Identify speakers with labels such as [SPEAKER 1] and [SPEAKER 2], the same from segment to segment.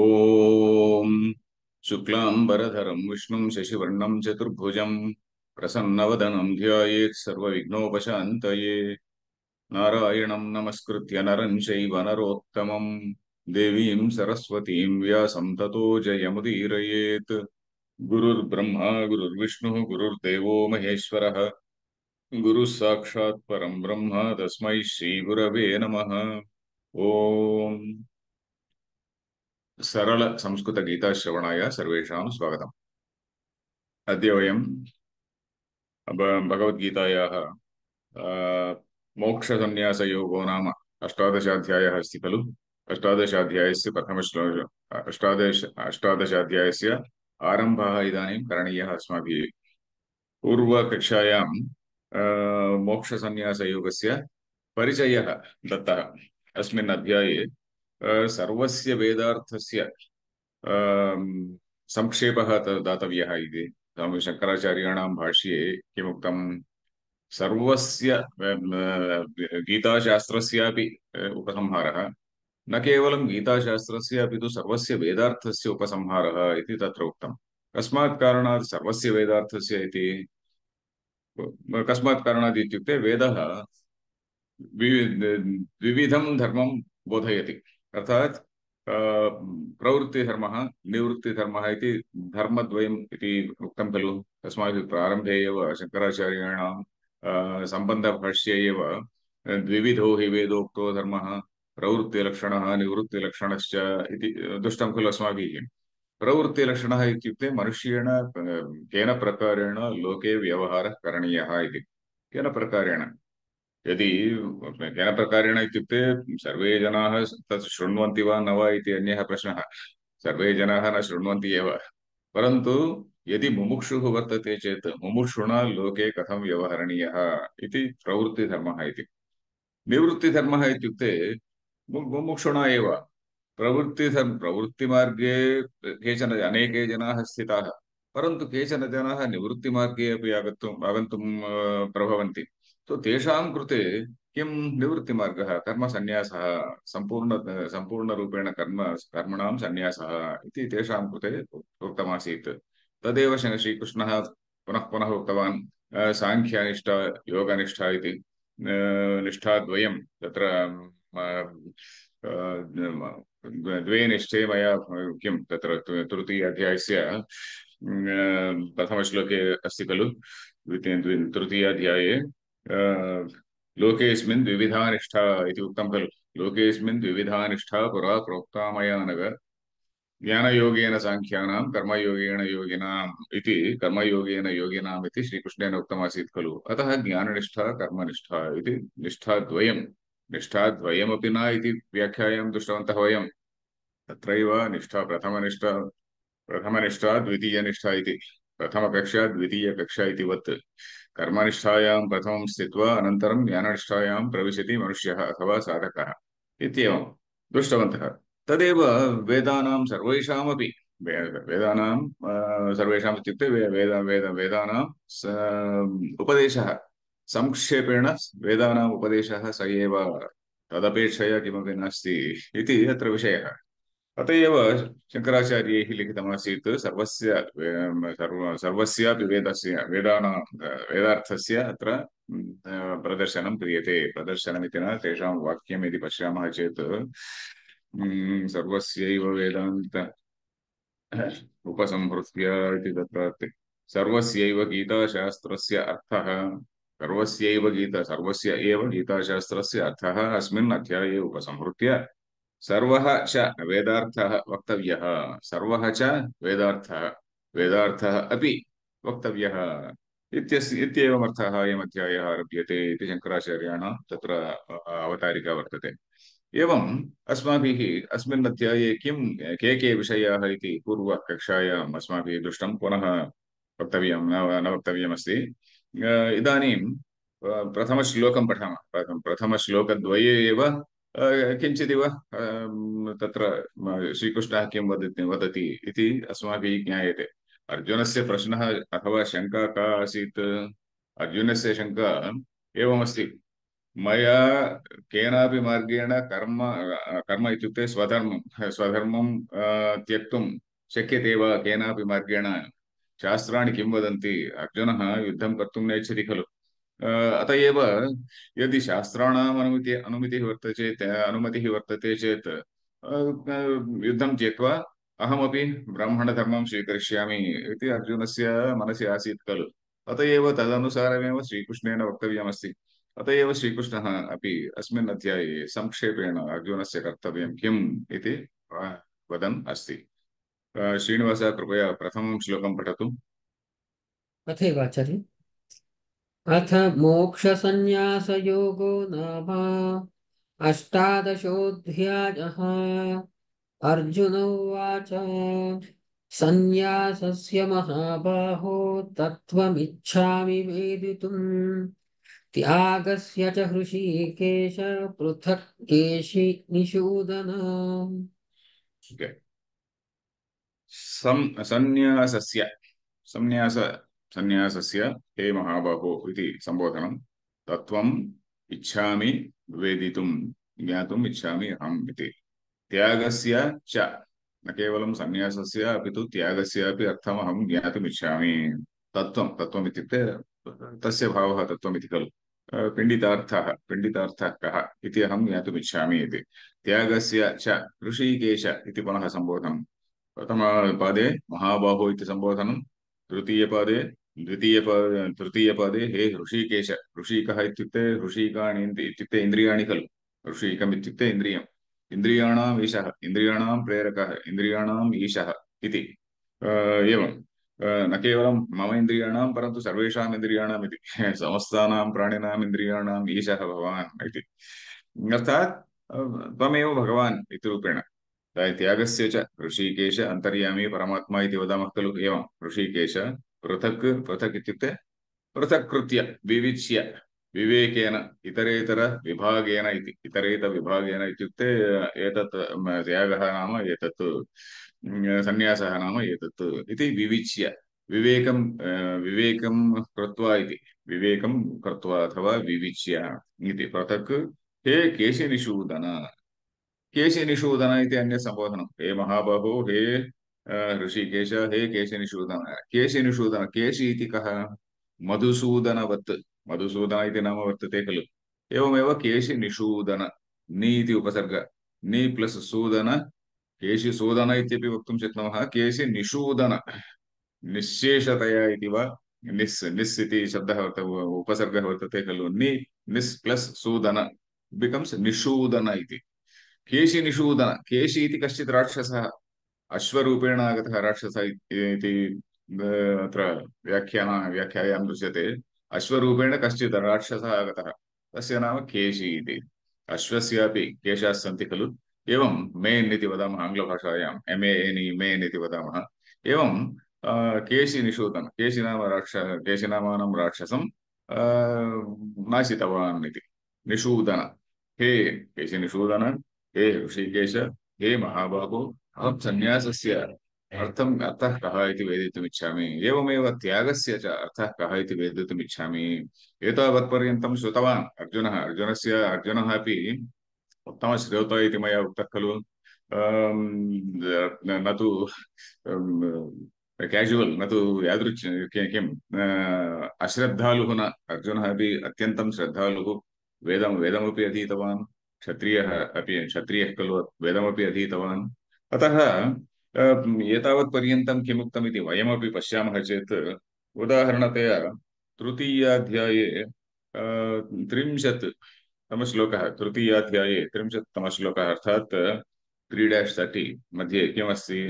[SPEAKER 1] ॐ शुक्लांबरधरं विष्णुं शशिवर्णं चतुर्भुजं प्रसन्नवदनं ध्यायेत् सर्वविघ्नोपशान्तये। नारायणं नमस्कृत्य नरं चैव नरोत्तमं देवीं सरस्वतीं व्यासं ततो जयमुदीरयेत्। गुरुर्ब्रह्मा गुरुर्विष्णुः गुरुर्देवो महेश्वरः गुरुः साक्षात् परं ब्रह्म तस्मै श्रीगुरवे नमः। ॐ सरल संस्कृत गीताश्रवणाय सर्वेषां स्वागतम्। अद्य वयं भगवद्गीतायाः मोक्षसंन्यासयोगो नाम अष्टादशाध्यायः अस्ति खलु। अष्टादशाध्यायस्य अष्टादशाध्यायस्य आरम्भः इदानीं करणीयः अस्माभिः। पूर्वकक्षायां मोक्षसंन्यासयोगस्य परिचयः दत्तः। अस्मिन् अध्याये सर्वस्य वेदार्थस्य संक्षेपः दातव्यः इति। शङ्कराचार्याणां भाष्ये किमुक्तं, सर्वस्य गीताशास्त्रस्यापि उपसंहारः, न केवलं गीताशास्त्रस्य अपि तु सर्वस्य वेदार्थस्य उपसंहारः इति तत्र उक्तम्। कस्मात् कारणात् सर्वस्य वेदार्थस्य इति? कस्मात् कारणात् इत्युक्ते वेदः द्विविधं धर्मं बोधयति। अर्थात् प्रवृत्तिधर्मः निवृत्तिधर्मः इति धर्मद्वयम् इति उक्तं खलु। अस्माभिः प्रारम्भे एव शङ्कराचार्याणां सम्बन्धभाष्ये एव द्विविधो हि वेदोक्तो धर्मः प्रवृत्तिलक्षणः निवृत्तिलक्षणश्च इति दृष्टं खलु अस्माभिः। प्रवृत्तिलक्षणः इत्युक्ते मनुष्येण केन प्रकारेण लोके व्यवहारः करणीयः इति। केन प्रकारेण, यदि केन प्रकारेण इत्युक्ते सर्वे जनाः तत् शृण्वन्ति वा न वा इति अन्यः प्रश्नः। सर्वे जनाः न शृण्वन्ति एव, परन्तु यदि मुमुक्षुः वर्तते चेत् मुमुक्षुणा लोके कथं व्यवहरणीयः इति प्रवृत्तिधर्मः इति। निवृत्तिधर्मः इत्युक्ते मुमुक्षुणा एव प्रवृत्तिमार्गे केचन अनेके जनाः स्थिताः, परन्तु केचन जनाः निवृत्तिमार्गे अपि आगन्तुं प्रभवन्ति। तो तेषां कृते किं निवृत्तिमार्गः, कर्मसन्न्यासः, सम्पूर्णरूपेण कर्मणां सन्न्यासः इति तेषां कृते उक्तमासीत्। तदेव श्रीकृष्णः पुनः पुनः उक्तवान्। साङ्ख्यनिष्ठा योगनिष्ठा इति निष्ठाद्वयं तत्र द्वे निष्ठे मया किं तत्र तृतीय अध्यायस्य प्रथमश्लोके अस्ति खलु। तृतीयाध्याये लोकेऽस्मिन् द्विविधा निष्ठा इति उक्तं खलु। लोकेऽस्मिन् द्विविधा निष्ठा पुरा प्रोक्ता मया नघ, ज्ञानयोगेन साङ्ख्यानां कर्मयोगेन योगिनाम् इति। कर्मयोगेन योगिनाम् इति श्रीकृष्णेन उक्तमासीत् खलु। अतः ज्ञाननिष्ठा कर्मनिष्ठा इति निष्ठाद्वयं। निष्ठाद्वयमपि न इति व्याख्यायां दृष्टवन्तः वयं। तत्रैव निष्ठा प्रथमनिष्ठा द्वितीयनिष्ठा इति। प्रथमकक्षा द्वितीयकक्षा इति वत् कर्मनिष्ठायां प्रथमं स्थित्वा अनन्तरं ज्ञाननिष्ठायां प्रविशति मनुष्यः अथवा साधकः इत्येवं दृष्टवन्तः। तदेव वेदानां सर्वेषामपि वेदानां सर्वेषाम् इत्युक्ते वेदानां उपदेशः संक्षेपेण वेदानाम् उपदेशः स एव, तदपेक्षया किमपि नास्ति इति अत्र विषयः। अत एव शङ्कराचार्यैः लिखितमासीत् सर्वस्यापि वेदार्थस्य अत्र प्रदर्शनं क्रियते। प्रदर्शनमिति न, तेषां वाक्यम् यदि पश्यामः चेत् सर्वस्यैव वेदान्त उपसंहृत्य इति तत्र अस्ति। सर्वस्यैव गीताशास्त्रस्य अर्थः, सर्वस्य एव गीताशास्त्रस्य अर्थः अस्मिन् अध्याये उपसंहृत्य सर्वः च वेदार्थः वक्तव्यः। सर्वः च वेदार्थः, वेदार्थः अपि वक्तव्यः इत्येवमर्थः अयमध्यायः आरभ्यते इति शङ्कराचार्याणां तत्र अवतारिका वर्तते। एवम् अस्माभिः अस्मिन् अध्याये के विषयाः इति पूर्वकक्षायाम् अस्माभिः दृष्टं, पुनः वक्तव्यं न वक्तव्यमस्ति। इदानीं प्रथमश्लोकं पठामः। प्रथमश्लोकद्वये एव किञ्चिदिव तत्र श्रीकृष्णः किं वदति इति अस्माभिः ज्ञायते। अर्जुनस्य प्रश्नः अथवा शङ्का का आसीत्? अर्जुनस्य शङ्का एवमस्ति, मया केनापि मार्गेण कर्म कर्म इत्युक्ते स्वधर्मं त्यक्तुं शक्यते वा केनापि मार्गेण शास्त्राणि किं वदन्ति अर्जुनः युद्धं कर्तुं नेच्छति खलु अत एव यदि शास्त्राणाम् अनुमतिः वर्तते चेत् युद्धं त्यक्त्वा अहमपि ब्राह्मणधर्मं स्वीकरिष्यामि इति अर्जुनस्य मनसि आसीत् खलु अत एव तदनुसारमेव श्रीकृष्णेन वक्तव्यमस्ति अत एव श्रीकृष्णः अपि अस्मिन् अध्याये संक्षेपेण अर्जुनस्य कर्तव्यं किम् इति वदन् अस्ति श्रीनिवास कृपया प्रथमं श्लोकं पठतु
[SPEAKER 2] तथैव आचार्य। अथ मोक्षसंन्यासयोगो नाम अष्टादशोऽध्यायः। अर्जुन उवाच सन्न्यासस्य महाबाहो तत्त्वमिच्छामि वेदितुम् त्यागस्य च हृषीकेश पृथक् केशि निषूदन।
[SPEAKER 1] संन्यासस्य संन्यास संन्यासस्य हे महाबाहो इति संबोधनं तत्त्वम् इच्छामि वेदितुं ज्ञातुम् इच्छामि अहम् इति त्यागस्य च न केवलं संन्यासस्य अपि तु त्यागस्यापि अर्थम् अहं ज्ञातुम् इच्छामि तत्त्वम् इत्युक्ते तस्य भावः तत्त्वम् इति खलु पिण्डितार्थः कः इति अहं ज्ञातुम् इच्छामि इति त्यागस्य च ऋषिकेश इति पुनः सम्बोधनं प्रथमपादे महाबाहो इति सम्बोधनं तृतीयपादे तृतीयपादे हे ऋषिकेश ऋषिकः इत्युक्ते ऋषिकाणि इत्युक्ते इन्द्रियाणि खलु ऋषिकम् इत्युक्ते इन्द्रियम् इन्द्रियाणाम् ईशः इन्द्रियाणां प्रेरकः इन्द्रियाणाम् ईशः इति एवं न केवलं मम इन्द्रियाणां परन्तु सर्वेषाम् इन्द्रियाणाम् इति समस्तानां प्राणिनाम् इन्द्रियाणाम् ईशः भवान् इति अर्थात् त्वमेव भगवान् इति रूपेण त्यागस्य च ऋषिकेश अन्तर्यामी परमात्मा इति वदामः खलु एवं ऋषिकेश पृथक् पृथक् इत्युक्ते पृथक्कृत्य विविच्य विवेकेन इतरेतर विभागेन इति इतरेत विभागेन इत्युक्ते एतत् त्यागः नाम एतत् सन्न्यासः नाम एतत् इति विविच्य विवेकं कृत्वा इति विवेकं कृत्वा अथवा विविच्य इति पृथक् हे केशिनिषूदन केशिनिषूदन इति अन्यत् सम्बोधनं हे महाबाहो हे ऋषिकेश हे केशिनिषूदन केशिनिषूदन केशि इति कः मधुसूदनवत् मधुसूदन इति नाम वर्तते खलु एवमेव केशिनिषूदन नि इति उपसर्ग नि प्लस् सूदन केशिसूदन इत्यपि वक्तुं शक्नुमः केशिनिषूदन निश्शेषतया इति वा निस् इति शब्दः उपसर्गः वर्तते खलु निस् प्लस् सूदन बिकम्स् निषूदन इति केशिनिषूदन केशि इति कश्चित् राक्षसः अश्वरूपेण आगतः राक्षसः इति अत्र व्याख्यायां दृश्यते अश्वरूपेण कश्चित् राक्षसः आगतः तस्य नाम केशि इति अश्वस्यापि केशाः सन्ति खलु एवं मेन् इति वदामः आङ्ग्लभाषायाम् MENE मेन् इति वदामः एवं केशिनिषूदन केशिनामानं राक्षसं नाशितवान् इति निषूदन हे केशिनिषूदन हे ऋषिकेश हे महाबाहो अहं सन्न्यासस्य अर्थः कः इति वेदितुमिच्छामि एवमेव त्यागस्य च अर्थः कः इति वेदितुमिच्छामि एतावत्पर्यन्तं श्रुतवान् अर्जुनः अपि उत्तमश्रोता इति मया उक्तः खलु न तु कैजुवल् न तु यादृच् किम् अश्रद्धालुः न अर्जुनः अपि अत्यन्तं श्रद्धालुः वेदमपि अधीतवान् क्षत्रियः खलु वेदमपि अधीतवान् अतः एतावत्पर्यन्तं किमुक्तम् इति वयमपि पश्यामः चेत् उदाहरणतया तृतीयाध्याये 30 तमश्लोकः तृतीयाध्याये 30 तमश्लोकः अर्थात् 3-30 मध्ये किमस्ति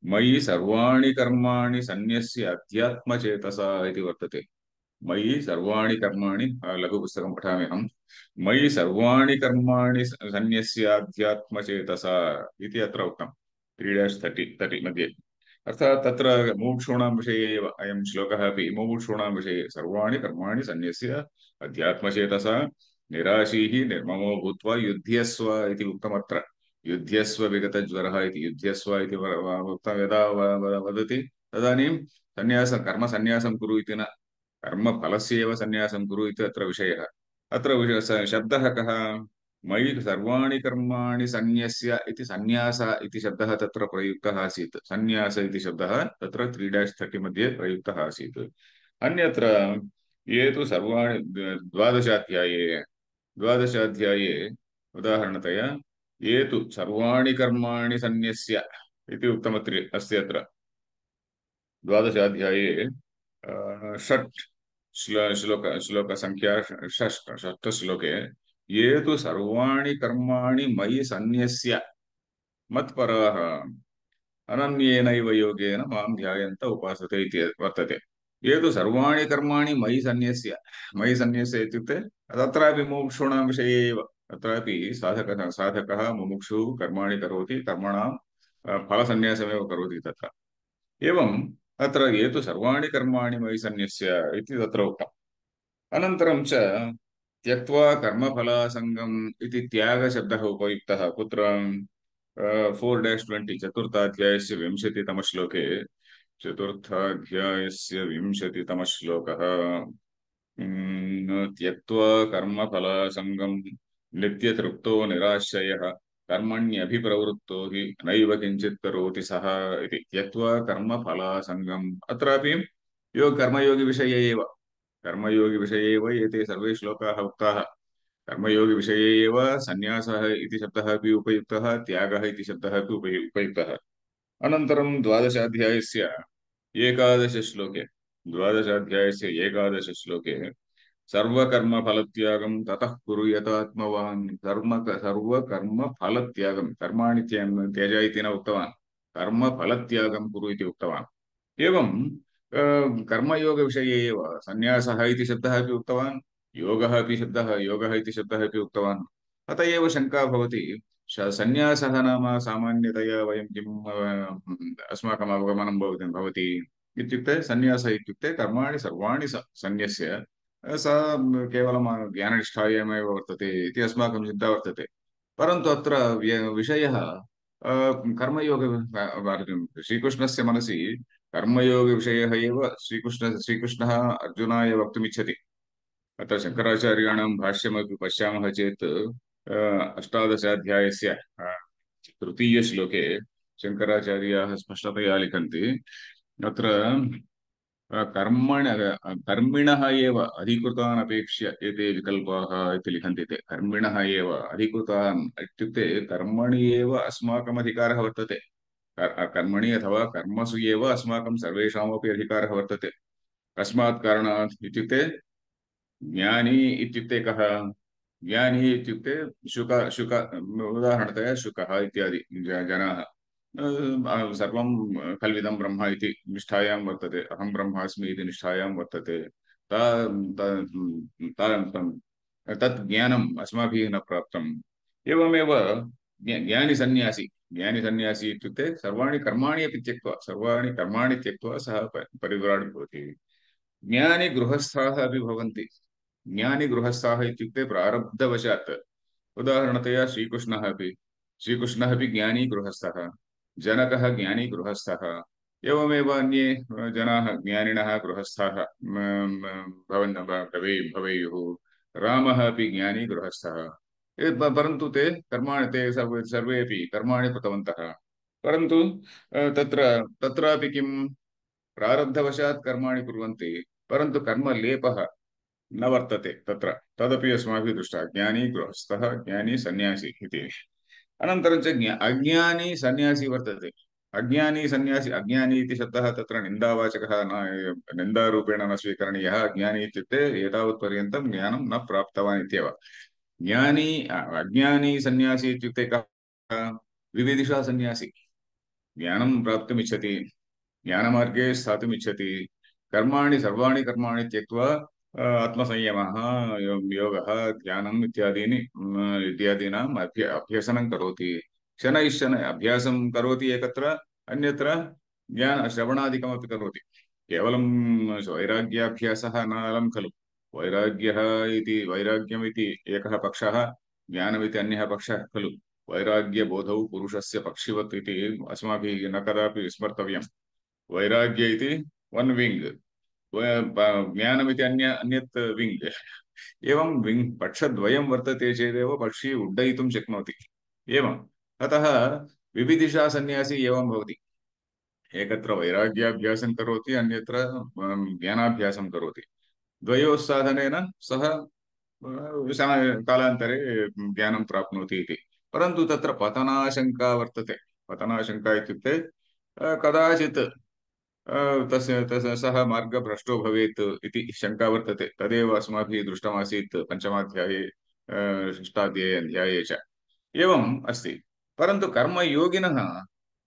[SPEAKER 1] मयि सर्वाणि कर्माणि सन्न्यस्य अध्यात्मचेतसा इति वर्तते मयि सर्वाणि कर्माणि लघुपुस्तकं पठामि अहं मयि सर्वाणि कर्माणि सन्न्यस्य अध्यात्मचेतसा इति अत्र उक्तं 3-30 मध्ये अर्थात् तत्र मुमुक्षूणां विषये एव अयं श्लोकः अपि मुमुक्षूणां विषये सर्वाणि कर्माणि सन्न्यस्य अध्यात्मचेतसा निराशीः निर्ममो भूत्वा युध्यस्व इति उक्तमत्र युध्यस्व विगतज्वरः इति युध्यस्व इति उक्तं यदा वदति तदानीं कर्मसन्न्यासं कुरु इति न कर्मफलस्य एव सन्न्यासं कुरु इति अत्र विषयः अत्र शब्दः कः? मयि सर्वाणि कर्माणि सन्न्यस्य इति सन्न्यास इति शब्दः तत्र प्रयुक्तः आसीत्। सन्न्यास इति शब्दः तत्र 3-30 मध्ये प्रयुक्तः आसीत्। अन्यत्र ये तु सर्वाणि द्वादशाध्याये उदाहरणतया ये तु सर्वाणि कर्माणि सन्न्यस्य इति उक्तमत्र अस्ति। अत्र द्वादशाध्याये षट् श्लोकसङ्ख्या षष्ठश्लोके ये तु सर्वाणि कर्माणि मयि सन्न्यस्य मत्पराः अनन्येनैव योगेन मां ध्यायन्त उपासते इति वर्तते। ये तु सर्वाणि कर्माणि मयि सन्न्यस्य इत्युक्ते तत्रापि मुमुक्षूणां विषये एव। तत्रापि साधकः मुमुक्षुः कर्माणि करोति, कर्मणां फलसन्न्यासमेव करोति तत्र। एवम् अत्र ये तु सर्वाणि कर्माणि मयि सन्न्यस्य इति तत्र उक्तम्। अनन्तरं च त्यक्त्वा कर्मफलासङ्गम् इति त्यागशब्दः उपयुक्तः। कुत्र? 4-20 चतुर्थाध्यायस्य 20तमश्लोके, चतुर्थाध्यायस्य 20तमश्लोकः। त्यक्त्वा कर्मफलासङ्गम् नित्यतृप्तो निराश्रयः कर्मण्यभिप्रवृत्तो हि नैव किञ्चित् करोति सः इति। त्यक्त्वा कर्मफलासङ्गम्, अत्रापि कर्मयोगिविषये एव। कर्मयोगिविषये एव एते सर्वे श्लोकाः उक्ताः। कर्मयोगिविषये एव सन्न्यासः इति शब्दः अपि उपयुक्तः, त्यागः इति शब्दः अपि उपयुक्तः। अनन्तरं एकादशश्लोके द्वादशाध्यायस्य एकादशश्लोके सर्वकर्मफलत्यागं ततः कुरु यतात्मवान्। सर्वकर्मफलत्यागं, कर्माणि त्यज इति न उक्तवान्, कर्मफलत्यागं कुरु इति उक्तवान्। एवं कर्मयोगविषये एव सन्न्यासः इति शब्दः अपि उक्तवान्, योगः इति शब्दः अपि उक्तवान्। अत एव शङ्का भवति, सन्न्यासः नाम सामान्यतया वयं किम् अस्माकम् अवगमनं भवति इत्युक्ते, सन्न्यासः इत्युक्ते कर्माणि सर्वाणि सन्न्यस्य सा केवलं ज्ञाननिष्ठायामेव वर्तते इति अस्माकं चिन्ता वर्तते। परन्तु अत्र विषयः कर्मयोग, श्रीकृष्णस्य मनसि कर्मयोगविषयः एव श्रीकृष्णः अर्जुनाय वक्तुमिच्छति। अत्र शङ्कराचार्याणां भाष्यमपि पश्यामः चेत् अष्टादशाध्यायस्य तृतीयश्लोके शङ्कराचार्याः स्पष्टतया लिखन्ति। अत्र कर्मिणः एव अधिकृतान् अपेक्ष्य एते विकल्पाः इति लिखन्ति ते। कर्मिणः एव अधिकृतान् इत्युक्ते कर्मणि एव अस्माकम् अधिकारः वर्तते। कर्मणि अथवा कर्मसु एव अस्माकं सर्वेषामपि अधिकारः वर्तते। कस्मात् कारणात् इत्युक्ते, ज्ञानी इत्युक्ते कः? ज्ञानी इत्युक्ते शुक उदाहरणतया शुकः इत्यादि जनाः सर्वं खल्विदं ब्रह्म इति निष्ठायां वर्तते, अहं ब्रह्मास्मि इति निष्ठायां वर्तते। तत् ज्ञानम् अस्माभिः न प्राप्तम्। एवमेव ज्ञानी सन्न्यासी इत्युक्ते सर्वाणि कर्माणि अपि त्यक्त्वा सः परिव्राट् भवति। ज्ञानी गृहस्थाः अपि भवन्ति। ज्ञानी गृहस्थाः इत्युक्ते प्रारब्धवशात्, उदाहरणतया श्रीकृष्णः अपि ज्ञानी गृहस्थः, जनकः ज्ञानी गृहस्थः, एवमेव अन्ये जनाः ज्ञानिनः गृहस्थाः भवेयुः। रामः अपि ज्ञानी गृहस्थः। परन्तु ते सर्वेपि कर्माणि कृतवन्तः। परन्तु तत्रापि किं, प्रारब्धवशात् कर्माणि कुर्वन्ति, परन्तु कर्मलेपः न वर्तते तत्र। तदपि अस्माभिः दृष्टः, ज्ञानी गृहस्थः, ज्ञानी सन्न्यासी इति। अनन्तरं च अज्ञानी सन्न्यासी वर्तते। अज्ञानी इति शब्दः तत्र निन्दावाचकः न, निन्दारूपेण न स्वीकरणीयः। अज्ञानी इत्युक्ते एतावत्पर्यन्तं ज्ञानं न प्राप्तवान् इत्येव। अज्ञानी सन्न्यासी इत्युक्ते कः? विविदिषा सन्न्यासी। ज्ञानं प्राप्तुमिच्छति, ज्ञानमार्गे स्थातुमिच्छति, सर्वाणि कर्माणि त्यक्त्वा आत्मसंयमः, योगः, ध्यानम् इत्यादीनाम् अभ्यसनं करोति। शनैः अभ्यासं करोति एकत्र, अन्यत्र श्रवणादिकमपि करोति। केवलं वैराग्याभ्यासः न अलं खलु। वैराग्यमिति एकः पक्षः, ज्ञानमिति अन्यः पक्षः खलु। वैराग्यबोधौ पुरुषस्य पक्षिवत् इति अस्माभिः न कदापि स्मर्तव्यम्। वैराग्य इति वन् विङ्ग्, ज्ञानमिति अन्यत् विङ्ग्। एवं पक्षद्वयं वर्तते चेदेव पक्षी उड्डयितुं शक्नोति। एवम् अतः विविदिषा सन्यासी एवं भवति। एकत्र वैराग्याभ्यासं करोति, अन्यत्र ज्ञानाभ्यासं करोति। द्वयोः साधनेन सः कालान्तरे ज्ञानं प्राप्नोति इति। परन्तु तत्र पतनाशङ्का वर्तते। पतनाशङ्का इत्युक्ते कदाचित् तस्य तस्य सः मार्गभ्रष्टो भवेत् इति शङ्का वर्तते। तदेव अस्माभिः दृष्टमासीत् पञ्चमाध्याये षष्ठाध्याये च एवम् अस्ति। परन्तु कर्मयोगिनः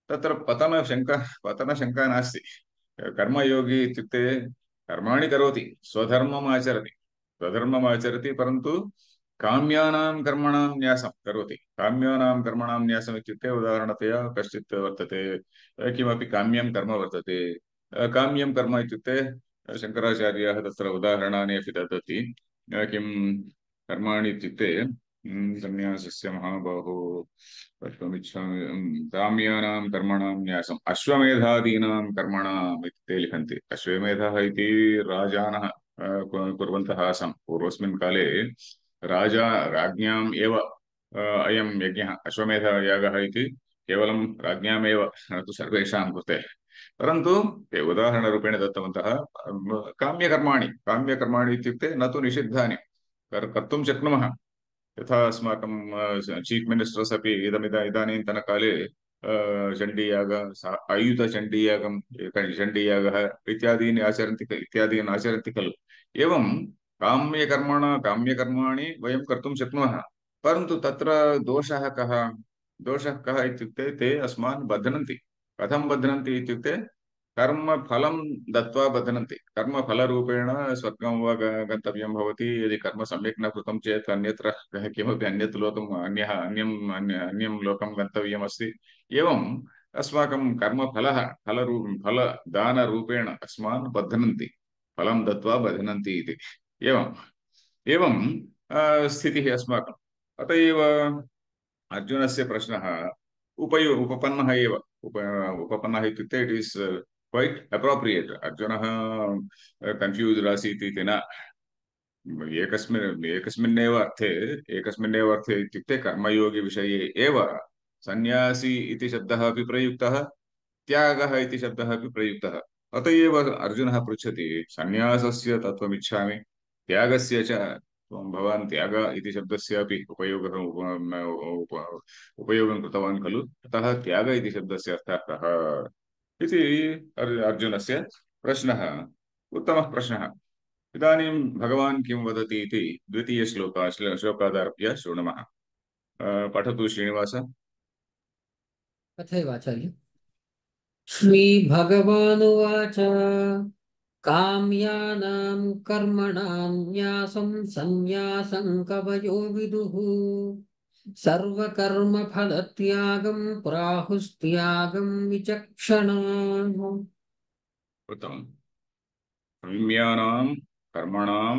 [SPEAKER 1] तत्र पतनशङ्का नास्ति। कर्मयोगी इत्युक्ते कर्माणि करोति, स्वधर्मम् आचरति, परन्तु काम्यानां कर्मणां न्यासं करोति। काम्यानां कर्मणां न्यासम् इत्युक्ते उदाहरणतया कश्चित् वर्तते, किमपि काम्यं कर्म वर्तते। काम्यं कर्म इत्युक्ते शङ्कराचार्याः तत्र उदाहरणानि अपि ददति। किं कर्माणि इत्युक्ते सन्न्यासस्य महाबाहो कर्तुमिच्छामि काम्यानां कर्मणां न्यासम् अश्वमेधादीनां कर्मणाम् इति ते लिखन्ति। अश्वमेधः इति राजानः कुर्वन्तः आसन्। पूर्वस्मिन् काले राज्ञाम् एव अयं यज्ञः अश्वमेधयागः इति केवलं राज्ञामेव, न तु सर्वेषां कृते। परन्तु ते उदाहरणरूपेण दत्तवन्तः। काम्यकर्माणि इत्युक्ते न तु निषिद्धानि कर्तुं शक्नुमः। यथा अस्माकं चीफ् मिनिस्टर्स् अपि इदानीन्तनकाले चण्डीयाग आयुधचण्डीयागं चण्डीयागः इत्यादीन् आचरन्ति खलु। एवं काम्यकर्माणि वयं कर्तुं शक्नुमः। परन्तु तत्र दोषः कः इत्युक्ते ते अस्मान् बध्नन्ति। कथं बध्नन्ति इत्युक्ते कर्मफलं दत्त्वा बध्नन्ति। कर्मफलरूपेण स्वर्गं वा गन्तव्यं भवति। यदि कर्म सम्यक् न कृतं चेत् अन्यत्र किमपि अन्यत् लोकम् अन्यं लोकं गन्तव्यमस्ति। एवम् अस्माकं कर्मफलः फलदानरूपेण अस्मान् बध्नन्ति, फलं दत्त्वा बध्नन्ति इति। एवम् एवं स्थितिः अस्माकम्। अत एव अर्जुनस्य प्रश्नः उपपन्नः एव। उपपन्नः इत्युक्ते इट् इस् क्वैट् अप्रोप्रियेट्। अर्जुनः कन्फ्यूस्ड् आसीत् इति न। एकस्मिन्नेव अर्थे इत्युक्ते कर्मयोगिविषये एव सन्न्यासी इति शब्दः अपि प्रयुक्तः, त्यागः इति शब्दः अपि प्रयुक्तः। अत एव अर्जुनः पृच्छति सन्न्यासस्य तत्त्वमिच्छामि, त्यागस्य च भवान् त्याग इति शब्दस्यापि उपयोगं कृतवान् खलु। अतः त्याग इति शब्दस्य अर्थः कः इति अर्जुनस्य प्रश्नः। उत्तमः प्रश्नः। इदानीं भगवान् किं वदति इति श्लोकादारभ्य शृणुमः। पठतु श्रीनिवास।
[SPEAKER 2] तथैव आचार्य। श्रीभगवानुवाच काम्यानां कर्मणां न्यासं सन्न्यासं कवयो विदुः सर्वकर्मफलत्यागं प्राहुस्त्यागं विचक्षणाः।
[SPEAKER 1] उत्तमम्। काम्यानां कर्मणां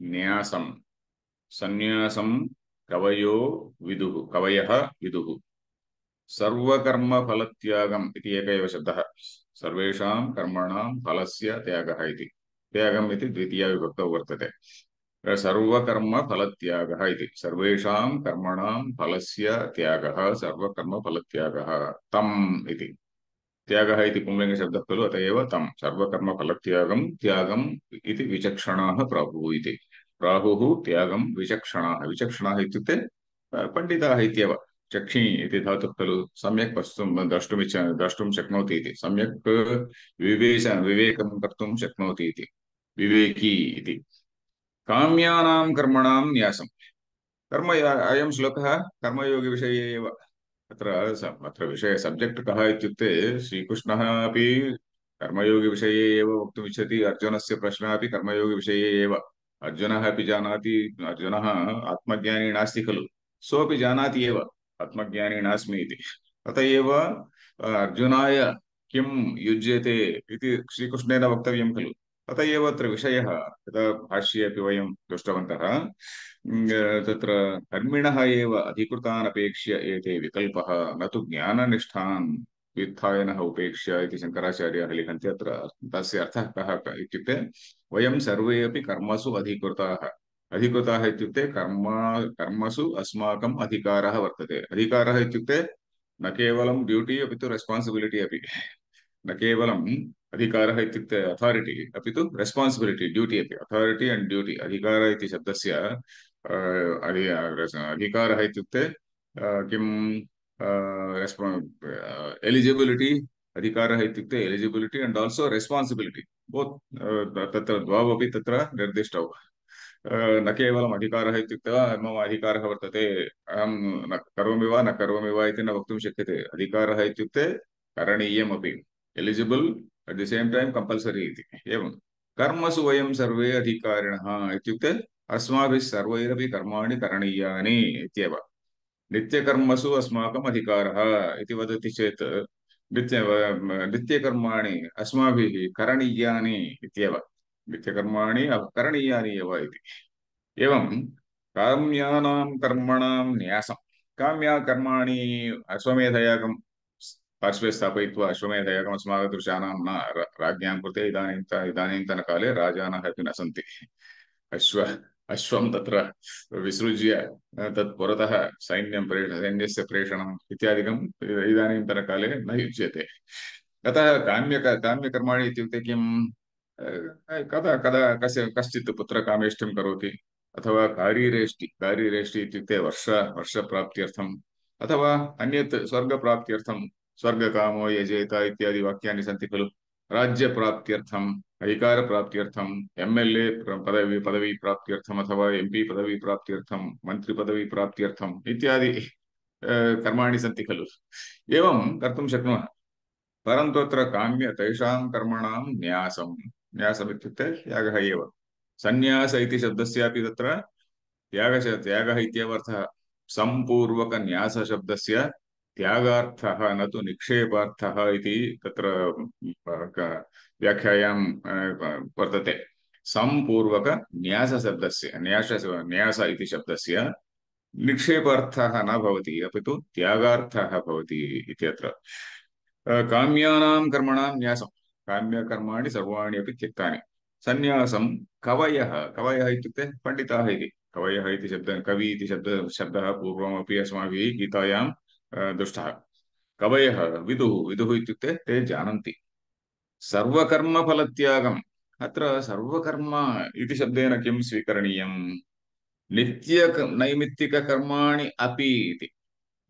[SPEAKER 1] न्यासं सन्न्यासं कवयः विदुः सर्वकर्मफलत्यागम् इति एक एव शब्दः। सर्वेषां कर्मणां फलस्य त्यागः इति। त्यागम् इति द्वितीया विभक्तौ वर्तते। सर्वकर्मफलत्यागः इति सर्वेषां कर्मणां फलस्य त्यागः, सर्वकर्मफलत्यागः तम् इति। त्यागः इति पुंलिङ्गशब्दः खलु, अत एव तं त्यागम् इति विचक्षणाः प्राहुः इति। प्राहुः त्यागं विचक्षणाः। विचक्षणाः इत्युक्ते पण्डिताः इत्येव। चक्षि इति धातुः खलु, सम्यक् द्रष्टुं शक्नोति इति। सम्यक् विवेकं कर्तुं शक्नोति इति। विवेकी इति। काम्यानां कर्मणां न्यासं। अयं श्लोकः कर्मयोगविषये एव। अत्र विषय सब्जेक्ट् कः इत्युक्ते श्रीकृष्णः अपि कर्मयोगिविषये एव वक्तुमिच्छति। अर्जुनस्य प्रश्नः अपि कर्मयोगिविषये एव। अर्जुनः अपि जानाति, अर्जुनः आत्मज्ञानी नास्ति खलु, सोऽपि जानाति एव आत्मज्ञानी नास्मि इति। अत एव अर्जुनाय किं युज्यते इति श्रीकृष्णेन वक्तव्यं खलु। अत एव अत्र विषयः। यदा भाष्ये अपि वयं दृष्टवन्तः, तत्र कर्मिणः एव अधिकृतान् अपेक्ष्य एते विकल्पः, न तु ज्ञाननिष्ठान् व्युत्थायनः उपेक्ष्य इति शङ्कराचार्याः लिखन्ति। अत्र तस्य अर्थः कः इत्युक्ते वयं सर्वे अपि कर्मसु अधिकृताः। अधिकृताः इत्युक्ते कर्मसु अस्माकम् अधिकारः वर्तते। अधिकारः इत्युक्ते न केवलं ड्यूटी अपि तु रेस्पान्सिबिलिटी अपि। न केवलम् अधिकारः इत्युक्ते अथारिटी अपि तु रेस्पान्सिबिलिटी ड्यूटी अपि। अथारिटी एण्ड् ड्यूटी, अधिकार इति शब्दस्य अधिकारः इत्युक्ते किं एलिजिबिलिटी, अधिकारः इत्युक्ते एलिजिबिलिटी एण्ड् आल्सो रेस्पान्सिबिलिटी बोत्, तत्र द्वौ अपि तत्र निर्दिष्टौ। न केवलम् अधिकारः इत्युक्ते मम अधिकारः वर्तते अहं न करोमि वा न करोमि वा इति न वक्तुं शक्यते। अधिकारः इत्युक्ते करणीयमपि, eligible at the same time compulsory इति। एवं कर्मसु वयं सर्वे अधिकारिणः इत्युक्ते अस्माभिः सर्वैरपि कर्माणि करणीयानि इत्येव। नित्यकर्मसु अस्माकम् अधिकारः इति वदति चेत् नित्यकर्माणि अस्माभिः करणीयानि इत्येव। नित्यकर्माणि करणीयानि एव इति। एवं काम्यानां कर्मणां न्यासं। काम्यकर्माणि अश्वमेधयागं पार्श्वे स्थापयित्वा, अश्वमेधयागम् अस्मादृशानां न राज्ञां कृते इदानीन्तनकाले राजानः अपि न सन्ति। अश्वं तत्र विसृज्य तत् पुरतः सैन्यस्य प्रेषणम् इत्यादिकम् इदानीन्तनकाले न युज्यते। अतः काम्यकर्माणि इत्युक्ते किम्? कदा कदा कश्चित् पुत्रकामेष्टिं करोति, अथवा कार्यरेष्टि इत्युक्ते वर्षप्राप्त्यर्थम्, अथवा अन्यत् स्वर्गप्राप्त्यर्थं स्वर्गकामो यजेत इत्यादि वाक्यानि सन्ति खलु। राज्यप्राप्त्यर्थम्, अधिकारप्राप्त्यर्थम्, एमएलए पदवी प्राप्त्यर्थम्, अथवा एमपी पदवी प्राप्त्यर्थम्, मन्त्रिपदवी प्राप्त्यर्थम् इत्यादि कर्माणि सन्ति खलु। एवं कर्तुं शक्नुमः। परन्तु अत्र तेषां कर्मणां न्यासम् इत्युक्ते त्यागः एव। सन्न्यास इति शब्दस्यापि तत्र त्यागः इत्येव अर्थः। सम्पूर्वकन्यासशब्दस्य त्यागार्थः न तु निक्षेपार्थः इति तत्र व्याख्यायां वर्तते। सम्पूर्वकन्यासशब्दस्य न्यास इति शब्दस्य निक्षेपार्थः न भवति, अपि तु त्यागार्थः भवति इत्यत्र। काम्यानां कर्मणां न्यासं। काम्यकर्माणि सर्वाणि अपि त्यक्तानि। सन्न्यासं कवयः इत्युक्ते पण्डिताः इति। कवयः इति कवि इति शब्दः पूर्वमपि अस्माभिः गीतायां दृष्टः। कवयः विदुः इत्युक्ते ते जानन्ति। सर्वकर्मफलत्यागम्। अत्र सर्वकर्म इति शब्देन किं स्वीकरणीयम्? नैमित्तिककर्माणि अपि इति।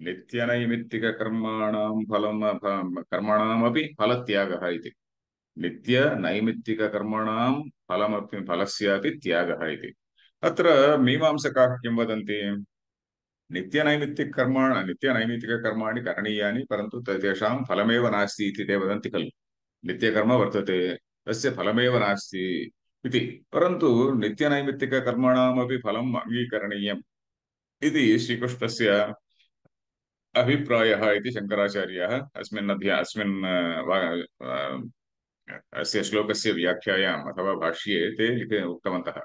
[SPEAKER 1] नित्यनैमित्तिककर्माणां कर्मणामपि फलत्यागः इति। नित्यनैमित्तिककर्मणां फलस्यापि त्यागः इति। अत्र मीमांसकाः किं वदन्ति? नित्यनैमित्तिककर्माणि करणीयानि, परन्तु तेषां फलमेव नास्ति इति ते वदन्ति खलु। नित्यकर्म वर्तते, तस्य फलमेव नास्ति इति। परन्तु नित्यनैमित्तिककर्मणामपि फलम् अङ्गीकरणीयम् इति श्रीकृष्णस्य अभिप्रायः इति शङ्कराचार्याः अस्य श्लोकस्य व्याख्यायाम् अथवा भाष्ये ते उक्तवन्तः।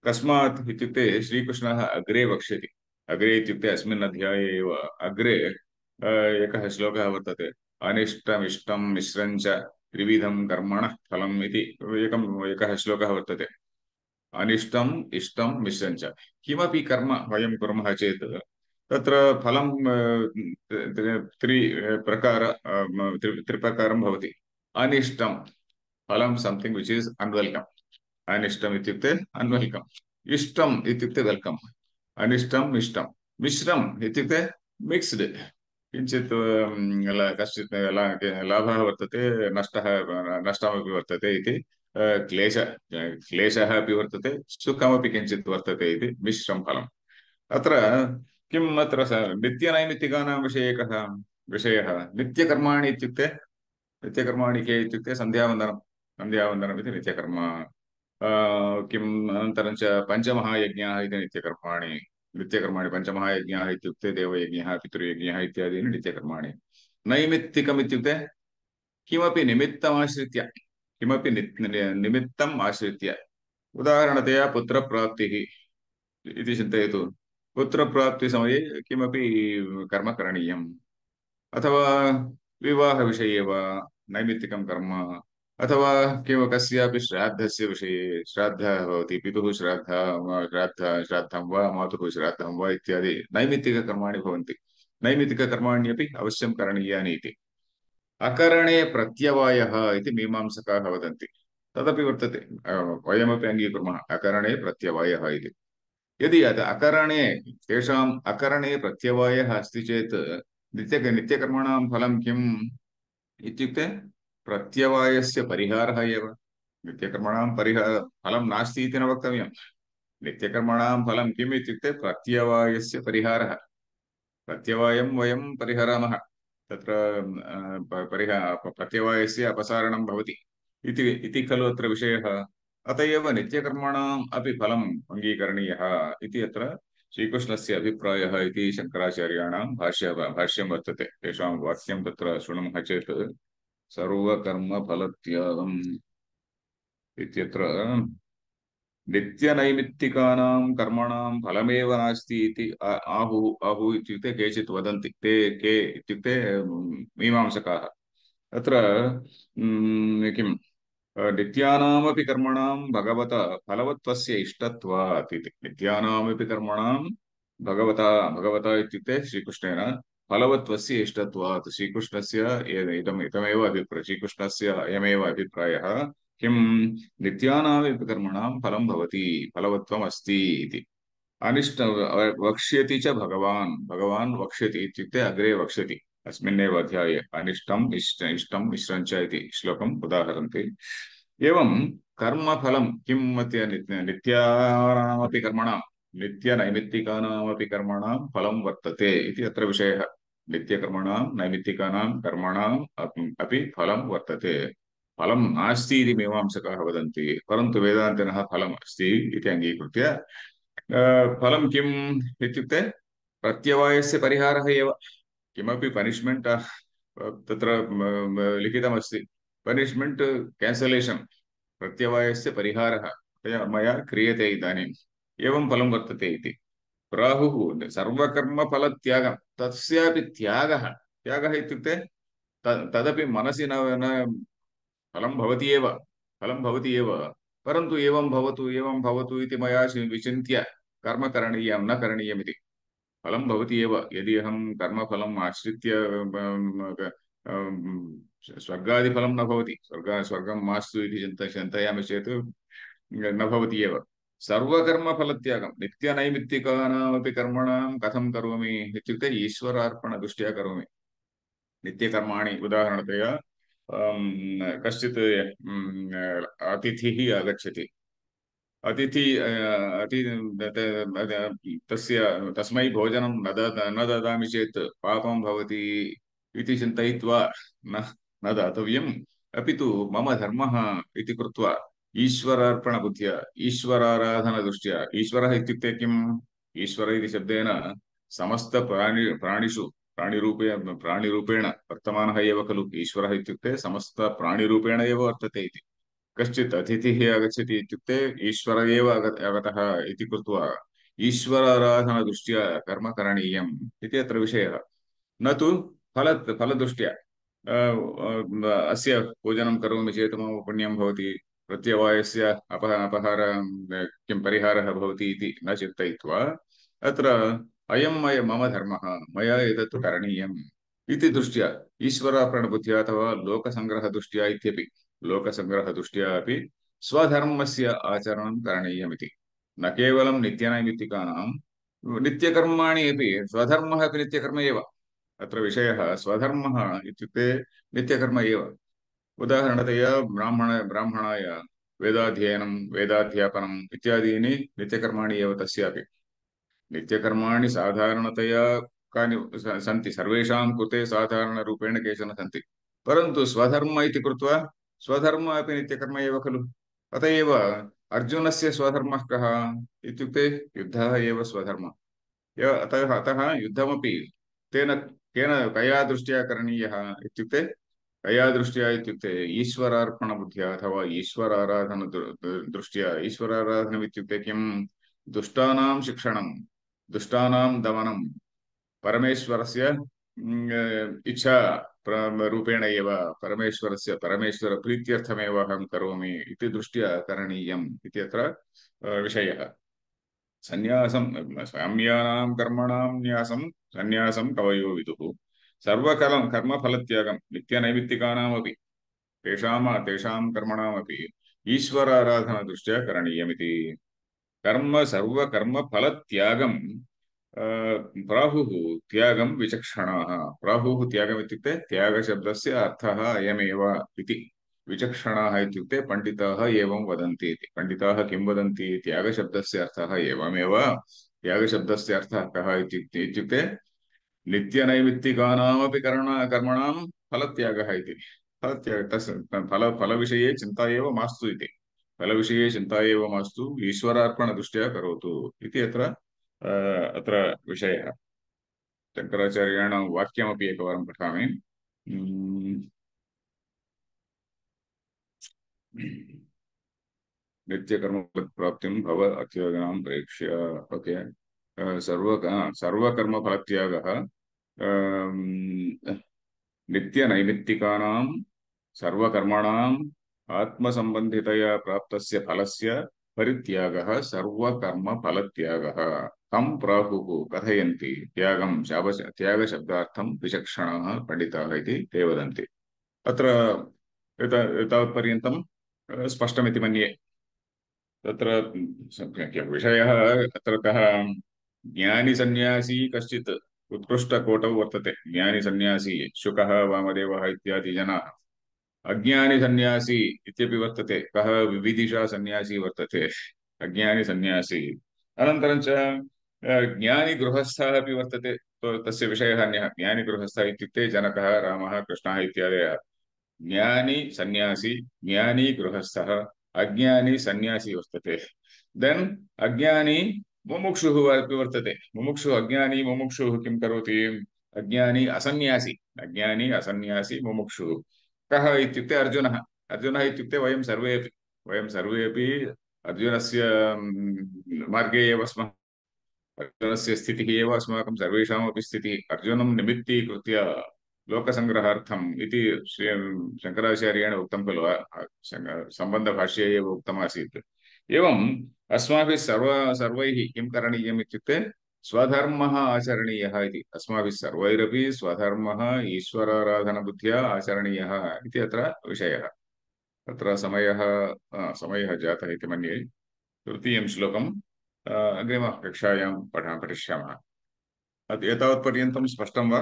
[SPEAKER 1] कस्मात् इत्युक्ते श्रीकृष्णः अग्रे वक्ष्यति। अग्रे इत्युक्ते अस्मिन् अध्याये एव अग्रे एकः श्लोकः वर्तते। अनिष्टमिष्टं मिश्रं च त्रिविधं कर्मणः फलम् इति एकः श्लोकः वर्तते। अनिष्टम् इष्टं मिश्रं च। किमपि कर्म वयं कुर्मः चेत् तत्र फलं त्रिप्रकारं भवति। अनिष्टं फलं समथिंग विच इज अनवेलकम। अनिष्टम् इत्युक्ते अनवेलकम। इष्टम् इत्युक्ते वेलकम। अनिष्टम् इष्टं। मिश्रम् इत्युक्ते मिक्स्ड। किञ्चित् कश्चित् लाभः वर्तते, नष्टमपि वर्तते इति। क्लेशः अपि वर्तते, सुखमपि किञ्चित् वर्तते इति मिश्रं फलम्। अत्र किम्? अत्र नित्यनैमित्तिकानां विषये कः विषयः? नित्यकर्माणि इत्युक्ते नित्यकर्माणि के इत्युक्ते सन्ध्यावन्दनम् इति नित्यकर्म। किम् अनन्तरं च पञ्चमहायज्ञाः इति नित्यकर्माणि पञ्चमहायज्ञाः इत्युक्ते देवयज्ञः, पितृयज्ञः इत्यादीनि नित्यकर्माणि। नैमित्तिकम् इत्युक्ते किमपि निमित्तम् आश्रित्य। उदाहरणतया पुत्रप्राप्तिः इति चिन्तयतु। पुत्रप्राप्तिसमये किमपि कर्म करणीयम्, अथवा विवाहविषये वा नैमित्तिकं कर्म, अथवा किं कस्यापि श्राद्धस्य विषये श्राद्धः भवति पितुः श्राद्धं वा मातुः श्राद्धं वा इत्यादि नैमित्तिककर्माणि भवन्ति नैमित्तिककर्माण्यपि अवश्यं करणीयानि इति अकरणे प्रत्यवायः इति मीमांसकाः वदन्ति तदपि वर्तते वयमपि अङ्गीकुर्मः अकरणे प्रत्यवायः इति यदि अकरणे तेषाम् अकरणे प्रत्यवायः अस्ति चेत् नित्यकर्मणां फलं किम् इत्युक्ते प्रत्यवायस्य परिहारः एव नित्यकर्मणां फलं नास्ति इति न वक्तव्यं नित्यकर्मणां फलं किम् इत्युक्ते प्रत्यवायस्य परिहारः प्रत्यवायं वयं परिहरामः तत्र प्रत्यवायस्य अपसारणं भवति इति खलु अत्र विषयः अत एव नित्यकर्मणाम् अपि फलम् अङ्गीकरणीयः इति अत्र श्रीकृष्णस्य अभिप्रायः इति शङ्कराचार्याणां भाष्यं वर्तते तेषां वाक्यं तत्र शृणुमः चेत् सर्वकर्मफलत्यागम् इत्यत्र नित्यनैमित्तिकानां कर्मणां फलमेव नास्ति इति आहुः इत्युक्ते केचित् वदन्ति ते के इत्युक्ते मीमांसकाः अत्र किं नित्यानामपि कर्मणां भगवता फलवत्वस्य इष्टत्वात् इति नित्यानामपि कर्मणां भगवता इत्युक्ते श्रीकृष्णेन फलवत्वस्य इष्टत्वात् श्रीकृष्णस्य इदमेव श्रीकृष्णस्य अयमेव अभिप्रायः किं नित्यानामपि कर्मणां फलं भवति फलवत्वम् अस्ति इति अनिष्ट वक्ष्यति च भगवान् वक्ष्यति इत्युक्ते अग्रे वक्ष्यति अस्मिन्नेव अध्याये अनिष्टम् इष्टं मिश्रं च इति श्लोकम् उदाहरन्ति एवं कर्मफलं किं नित्यानामपि कर्मणां नित्यनैमित्तिकानामपि कर्मणां फलं वर्तते इति अत्र विषयः नित्यकर्मणां नैमित्तिकानां कर्मणाम् अपि फलं वर्तते फलं नास्ति इति मीमांसकाः वदन्ति परन्तु वेदान्तिनः फलम् अस्ति इति अङ्गीकृत्य फलं किम् इत्युक्ते प्रत्यवायस्य परिहारः एव किमपि पनिष्मेण्ट् तत्र लिखितमस्ति पनिष्मेण्ट् कैन्सलेशन् प्रत्यवायस्य परिहारः मया क्रियते इदानीम् एवं फलं वर्तते इति प्राहुः सर्वकर्मफलत्यागं तस्यापि त्यागः इत्युक्ते तदपि मनसि न फलं भवति एव परन्तु एवं भवतु इति मया विचिन्त्य कर्म करणीयं न करणीयमिति फलं भवति एव यदि अहं कर्मफलम् आश्रित्य स्वर्गादिफलं न भवति स्वर्गं मास्तु इति चिन्तयामि चेत् न भवति एव सर्वकर्मफलत्यागं नित्यनैमित्तिकानामपि कर्मणां कथं करोमि इत्युक्ते ईश्वरार्पणदृष्ट्या करोमि नित्यकर्माणि उदाहरणतया कश्चित् अतिथिः आगच्छति अतिथि अति तस्मै भोजनं न ददामि चेत् पापं भवति इति चिन्तयित्वा न न दातव्यम् अपि तु मम धर्मः इति कृत्वा ईश्वरार्पणबुद्ध्या ईश्वराराधनदृष्ट्या ईश्वरः इत्युक्ते किम् ईश्वर इति शब्देन समस्तप्राणिषु प्राणिरूपेण वर्तमानः एव खलु ईश्वरः इत्युक्ते समस्तप्राणिरूपेण एव वर्तते इति कश्चित् अतिथिः आगच्छति इत्युक्ते ईश्वर एव आगतः इति कृत्वा ईश्वराराधनदृष्ट्या कर्म करणीयम् इति अत्र विषयः न तु फलदृष्ट्या अस्य पूजनं करोमि चेत् मम पुण्यं भवति प्रत्यवायस्य अपहार किं परिहारः भवति इति न चिन्तयित्वा अत्र मम धर्मः मया एतत् करणीयम् इति दृष्ट्या ईश्वरार्पणबुद्ध्या अथवा लोकसङ्ग्रहदृष्ट्या इत्यपि लोकसङ्ग्रहदृष्ट्या अपि स्वधर्मस्य आचरणं करणीयमिति न केवलं नित्यनैमित्तिकानां नित्यकर्माणि अपि स्वधर्मः अपि नित्यकर्म एव अत्र विषयः स्वधर्मः इत्युक्ते नित्यकर्म एव उदाहरणतया ब्राह्मणाय वेदाध्ययनं वेदाध्यापनम् इत्यादीनि नित्यकर्माणि एव तस्यापि नित्यकर्माणि साधारणतया कानि सन्ति सर्वेषां कृते साधारणरूपेण केचन सन्ति परन्तु स्वधर्म इति कृत्वा स्वधर्म अपि नित्यकर्म एव खलु अत एव अर्जुनस्य स्वधर्मः कः इत्युक्ते युद्धः एव स्वधर्मः अतः युद्धमपि तेन कया दृष्ट्या करणीयः इत्युक्ते कया दृष्ट्या इत्युक्ते ईश्वरार्पणबुद्ध्या अथवा दृष्ट्या ईश्वराराधनम् इत्युक्ते किं दुष्टानां शिक्षणं दुष्टानां दमनं परमेश्वरस्य इच्छा रूपेण एव परमेश्वरस्य परमेश्वरप्रीत्यर्थमेव अहं करोमि इति दृष्ट्या करणीयम् इति अत्र विषयः। सन्यासं साम्यानां कर्मणां न्यासं सन्यासं कवयो विदुः। सर्वकलं कर्मफलत्यागं नित्यनैमित्तिकानामपि तेषां कर्मणामपि ईश्वराराधनदृष्ट्या करणीयमिति। कर्म सर्वकर्मफलत्यागं प्राहुः त्यागं विचक्षणाः। प्राहुः त्यागम् इत्युक्ते त्यागशब्दस्य अर्थः अयमेव इति। विचक्षणाः इत्युक्ते पण्डिताः एवं वदन्ति इति। पण्डिताः किं वदन्ति? त्यागशब्दस्य अर्थः एवमेव। त्यागशब्दस्य अर्थः कः इत्युक्ते नित्यनैमित्तिकानामपि कर्मणां फलत्यागः इति। फलत्याग तस्य फलविषये चिन्ता एव मास्तु इति। फलविषये चिन्ता एव मास्तु, ईश्वरार्पणदृष्ट्या करोतु इति अत्र विषयः। शङ्कराचार्याणां वाक्यमपि एकवारं पठामि। नित्यकर्मफलप्राप्तिं भव अत्यागिनां प्रेक्ष्य। ओके। सर्वकर्मफलत्यागः नित्यनैमित्तिकानां सर्वकर्मणाम् आत्मसम्बन्धितया प्राप्तस्य फलस्य परित्यागः सर्वकर्मफलत्यागः। तं प्राहुः कथयन्ति त्यागं त्यागशब्दार्थं विचक्षणाः पण्डिताः इति ते वदन्ति। अत्र एतावत्पर्यन्तं स्पष्टमिति मन्ये। तत्र विषयः अत्र कः? ज्ञानिसन्न्यासी कश्चित् उत्कृष्टकोटौ वर्तते। ज्ञानिसन्न्यासी शुकः वामदेवः इत्यादि जनाः। अज्ञानिसन्न्यासी इत्यपि वर्तते। कः? विविदिषा सन्न्यासी वर्तते, अज्ञानिसन्न्यासी। अनन्तरं च ज्ञानिगृहस्थः अपि वर्तते। तस्य विषयः अन्यः। ज्ञानिगृहस्थः इत्युक्ते जनकः, रामः, कृष्णः इत्यादयः। ज्ञानी सन्यासी, ज्ञानी गृहस्थः, अज्ञानी सन्यासी वर्तते। देन् अज्ञानी मुमुक्षुः अपि वर्तते। मुमुक्षुः अज्ञानी मुमुक्षुः किं करोति? अज्ञानी असन्यासी, अज्ञानी असन्यासी मुमुक्षुः कः इत्युक्ते अर्जुनः। अर्जुनः इत्युक्ते वयं सर्वेपि अर्जुनस्य मार्गे एव स्मः। अर्जुनस्य स्थितिः एव अस्माकं सर्वेषामपि स्थितिः। अर्जुनं निमित्तीकृत्य लोकसङ्ग्रहार्थम् इति शङ्कराचार्येण उक्तं खलु। सम्बन्धभाष्ये एव उक्तमासीत्। एवम् अस्माभिः सर्वैः किं करणीयम् इत्युक्ते स्वधर्मः आचरणीयः इति। अस्माभिः सर्वैरपि स्वधर्मः ईश्वराराधनबुद्ध्या आचरणीयः इति अत्र विषयः। तत्र समयः जातः इति मन्ये। तृतीयं श्लोकम् अग्रिमकक्षायां पठिष्यामः। एतावत्पर्यन्तं स्पष्टं वा?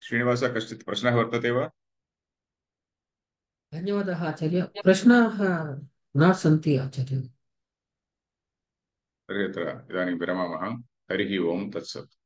[SPEAKER 1] श्रीनिवास, कश्चित् प्रश्नः वर्तते वा?
[SPEAKER 2] धन्यवादः आचार्य। प्रश्नाः न सन्ति आचार्य।
[SPEAKER 1] तर्हि अत्र इदानीं विरमामः। हरिः ओं तत्सत्।